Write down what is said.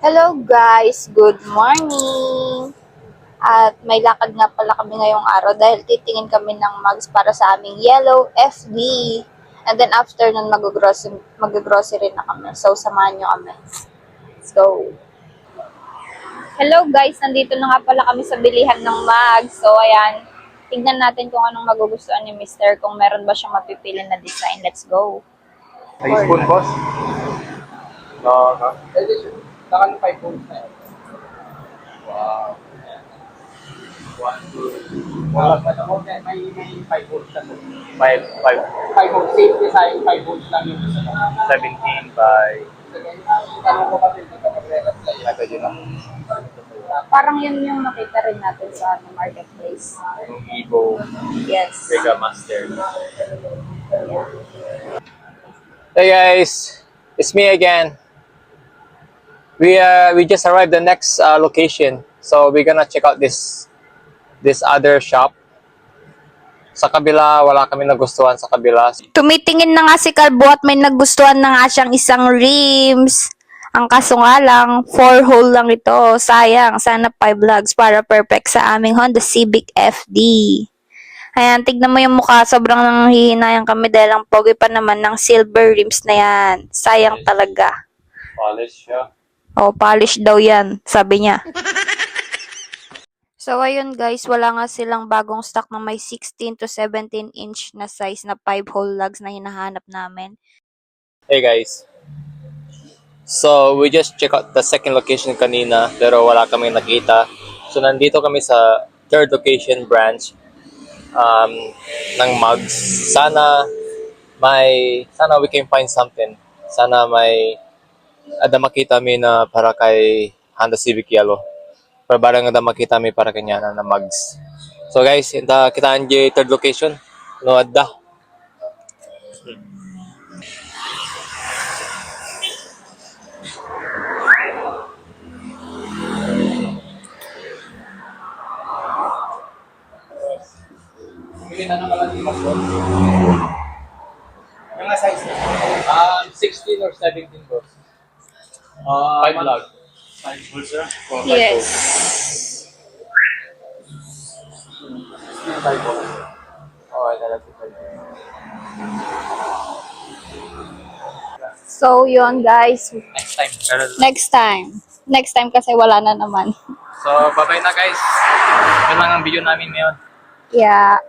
Hello guys, good morning! At may lakad nga pala kami ngayong araw dahil titingin kami ng mugs para sa aming yellow FB. And then after nun, mag-grocery na kami. So, samahan nyo kami. Let's go! Hello guys, nandito na nga pala kami sa bilihan ng mugs. So, ayan. Tignan natin kung anong magugustuhan ni Mr. Kung meron ba siyang mapipili na design. Let's go! May spoon, boss? No, no. Saka ng 5 phones na yun. Wow. 1, 2, may 5 phones na. 5 phones. Same design, 5 phones lang yung gusto mo. 17 by... Tanong ko kasi dito mag-re-reply. Pwede lang. Parang yun yung nakita rin natin sa marketplace. Yung Evo. Yes. Mega Master. Hey guys, it's me again. We just arrived the next location, so we're gonna check out this other shop. Sa kabila, wala kami nagustuhan sa kabila. Tumitingin na nga si Calbo at may nagustuhan na nga siyang isang rims. Ang kaso nga lang, 4 hole lang ito. Sayang, sana 5 lugs para perfect sa aming Honda Civic FD. Ayan, tignan mo yung mukha. Sobrang nanghihinayang kami dahil ang pogi pa naman ng silver rims na yan. Sayang talaga. Polish siya. Oh, polish daw yan, sabi niya. So, ayun guys, wala nga silang bagong stock na may 16 to 17 inch na size na 5 hole lugs na hinahanap namin. Hey guys. So, we just check out the second location kanina, pero wala kami nakita. So, nandito kami sa third location branch ng mugs. Sana we can find something. Sana may ada makita mi na para kay Honda Civic Yellow. Para barang ada makita mi para kanya na mugs. So guys, kita anje third location. No adda. Pili na naman ang mas boss. Yung size na? 16 or 17 boss. 5 lug. 5 full sir? Yes. 5 full. Okay, talaga. So, yun guys. Next time. Next time. Next time kasi wala na naman. So, bye-bye na guys. Yun lang ang video namin ngayon. Yeah.